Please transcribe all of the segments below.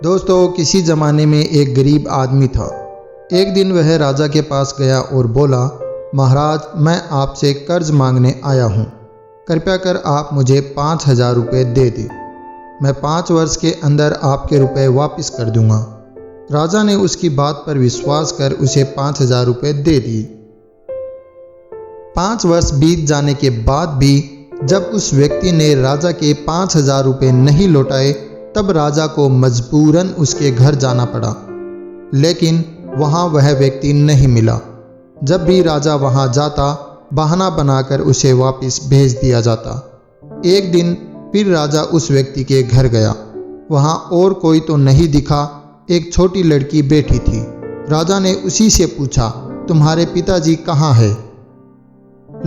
दोस्तों, किसी ज़माने में एक गरीब आदमी था। एक दिन वह राजा के पास गया और बोला, महाराज, मैं आपसे कर्ज मांगने आया हूँ। कृपया कर आप मुझे 5,000 रुपये दे दें। मैं 5 वर्ष के अंदर आपके रुपए वापस कर दूंगा। राजा ने उसकी बात पर विश्वास कर उसे 5,000 रुपये दे दिए। 5 वर्ष बीत जाने के बाद भी जब उस व्यक्ति ने राजा के 5,000 रुपये नहीं लौटाए, तब राजा को मजबूरन उसके घर जाना पड़ा। लेकिन वहाँ वह व्यक्ति नहीं मिला। जब भी राजा वहाँ जाता, बहाना बनाकर उसे वापस भेज दिया जाता। एक दिन फिर राजा उस व्यक्ति के घर गया। वहाँ और कोई तो नहीं दिखा। एक छोटी लड़की बैठी थी। राजा ने उसी से पूछा, तुम्हारे पिताजी कहाँ है?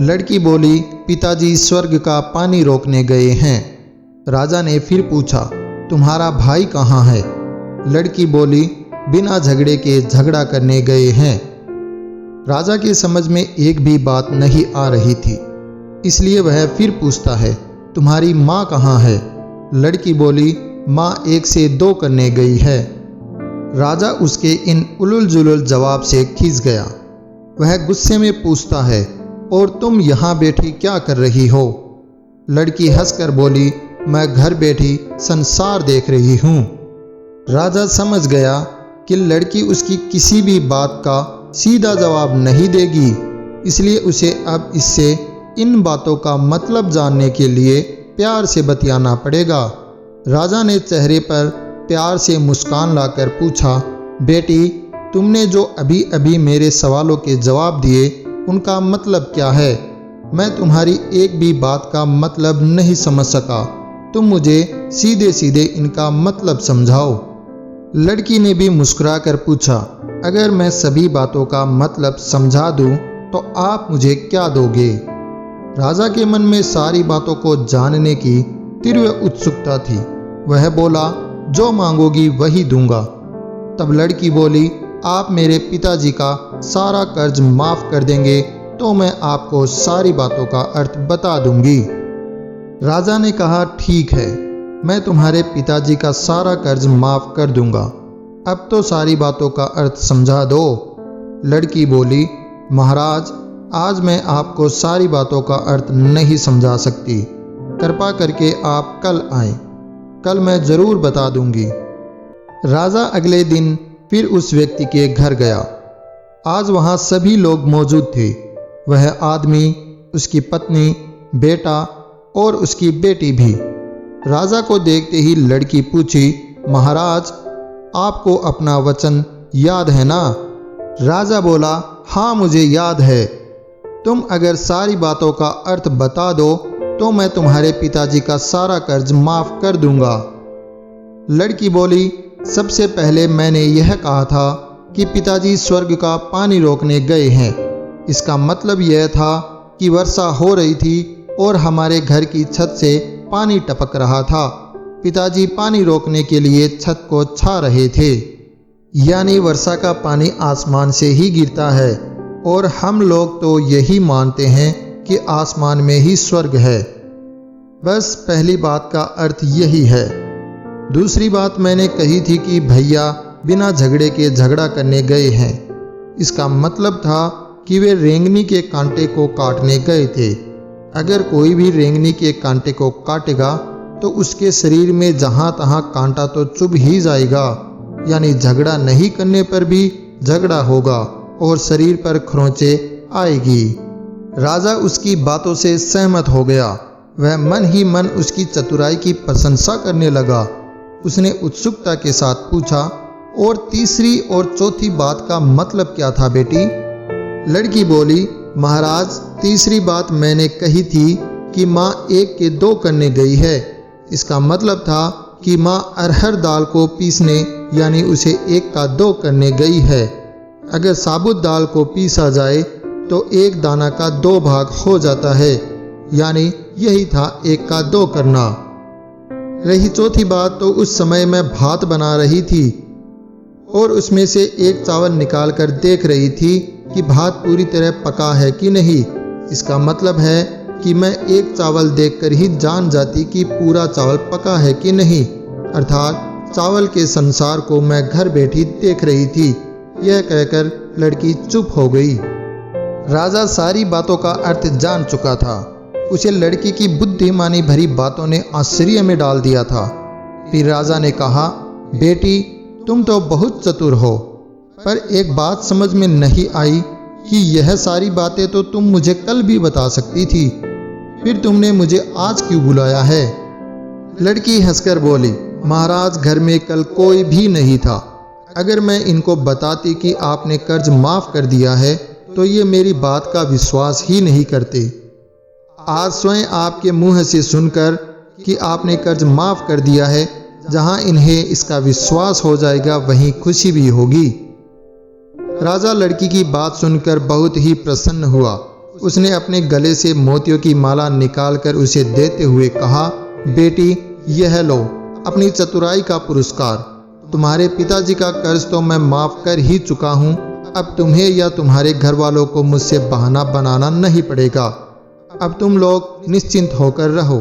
लड़की बोली, पिताजी स्वर्ग का पानी रोकने गए हैं। राजा ने फिर पूछा, तुम्हारा भाई कहाँ है? लड़की बोली, बिना झगड़े के झगड़ा करने गए हैं। राजा की समझ में एक भी बात नहीं आ रही थी, इसलिए वह फिर पूछता है, तुम्हारी माँ कहाँ है? लड़की बोली, माँ 1 से 2 करने गई है। राजा उसके इन उलुल जुलुल जवाब से खींच गया। वह गुस्से में पूछता है, और तुम यहाँ बैठी क्या कर रही हो? लड़की हंसकर बोली, मैं घर बैठी संसार देख रही हूँ। राजा समझ गया कि लड़की उसकी किसी भी बात का सीधा जवाब नहीं देगी, इसलिए उसे अब इससे इन बातों का मतलब जानने के लिए प्यार से बतियाना पड़ेगा। राजा ने चेहरे पर प्यार से मुस्कान लाकर पूछा, बेटी, तुमने जो अभी अभी मेरे सवालों के जवाब दिए, उनका मतलब क्या है? मैं तुम्हारी एक भी बात का मतलब नहीं समझ सका। तुम मुझे सीधे सीधे इनका मतलब समझाओ। लड़की ने भी मुस्कुरा कर पूछा, अगर मैं सभी बातों का मतलब समझा दूं तो आप मुझे क्या दोगे? राजा के मन में सारी बातों को जानने की तीव्र उत्सुकता थी। वह बोला, जो मांगोगी वही दूंगा। तब लड़की बोली, आप मेरे पिताजी का सारा कर्ज माफ कर देंगे तो मैं आपको सारी बातों का अर्थ बता दूंगी। राजा ने कहा, ठीक है, मैं तुम्हारे पिताजी का सारा कर्ज माफ कर दूंगा। अब तो सारी बातों का अर्थ समझा दो। लड़की बोली, महाराज, आज मैं आपको सारी बातों का अर्थ नहीं समझा सकती। कृपा करके आप कल आएं। कल मैं जरूर बता दूंगी। राजा अगले दिन फिर उस व्यक्ति के घर गया। आज वहाँ सभी लोग मौजूद थे। वह आदमी, उसकी पत्नी, बेटा और उसकी बेटी भी। राजा को देखते ही लड़की पूछी, महाराज, आपको अपना वचन याद है ना? राजा बोला, हाँ, मुझे याद है। तुम अगर सारी बातों का अर्थ बता दो तो मैं तुम्हारे पिताजी का सारा कर्ज माफ कर दूंगा। लड़की बोली, सबसे पहले मैंने यह कहा था कि पिताजी स्वर्ग का पानी रोकने गए हैं। इसका मतलब यह था कि वर्षा हो रही थी और हमारे घर की छत से पानी टपक रहा था। पिताजी पानी रोकने के लिए छत को छा रहे थे। यानी वर्षा का पानी आसमान से ही गिरता है, और हम लोग तो यही मानते हैं कि आसमान में ही स्वर्ग है। बस पहली बात का अर्थ यही है। दूसरी बात मैंने कही थी कि भैया बिना झगड़े के झगड़ा करने गए हैं। इसका मतलब था कि वे रेंगनी के कांटे को काटने गए थे। अगर कोई भी रेंगनी के कांटे को काटेगा तो उसके शरीर में जहाँ तहाँ कांटा तो चुभ ही जाएगा। यानी झगड़ा नहीं करने पर भी झगड़ा होगा और शरीर पर खरोंचे आएगी। राजा उसकी बातों से सहमत हो गया। वह मन ही मन उसकी चतुराई की प्रशंसा करने लगा। उसने उत्सुकता के साथ पूछा, और तीसरी और चौथी बात का मतलब क्या था बेटी? लड़की बोली, महाराज, तीसरी बात मैंने कही थी कि माँ 1 के 2 करने गई है। इसका मतलब था कि माँ अरहर दाल को पीसने यानी उसे 1 का 2 करने गई है। अगर साबुत दाल को पीसा जाए तो 1 दाना का 2 भाग हो जाता है, यानी यही था 1 का 2 करना। रही चौथी बात, तो उस समय मैं भात बना रही थी और उसमें से 1 चावल निकाल कर देख रही थी कि भात पूरी तरह पका है कि नहीं। इसका मतलब है कि मैं 1 चावल देखकर ही जान जाती कि पूरा चावल पका है कि नहीं, अर्थात चावल के संसार को मैं घर बैठी देख रही थी। यह कहकर लड़की चुप हो गई। राजा सारी बातों का अर्थ जान चुका था। उसे लड़की की बुद्धिमानी भरी बातों ने आश्चर्य में डाल दिया था। फिर राजा ने कहा, बेटी तुम तो बहुत चतुर हो, पर एक बात समझ में नहीं आई कि यह सारी बातें तो तुम मुझे कल भी बता सकती थी, फिर तुमने मुझे आज क्यों बुलाया है? लड़की हंसकर बोली, महाराज घर में कल कोई भी नहीं था। अगर मैं इनको बताती कि आपने कर्ज माफ कर दिया है तो ये मेरी बात का विश्वास ही नहीं करते। आज स्वयं आपके मुंह से सुनकर कि आपने कर्ज माफ कर दिया है, जहां इन्हें इसका विश्वास हो जाएगा वहीं खुशी भी होगी। राजा लड़की की बात सुनकर बहुत ही प्रसन्न हुआ। उसने अपने गले से मोतियों की माला निकालकर उसे देते हुए कहा, बेटी यह लो अपनी चतुराई का पुरस्कार। तुम्हारे पिताजी का कर्ज तो मैं माफ कर ही चुका हूँ। अब तुम्हें या तुम्हारे घर वालों को मुझसे बहाना बनाना नहीं पड़ेगा। अब तुम लोग निश्चिंत होकर रहो।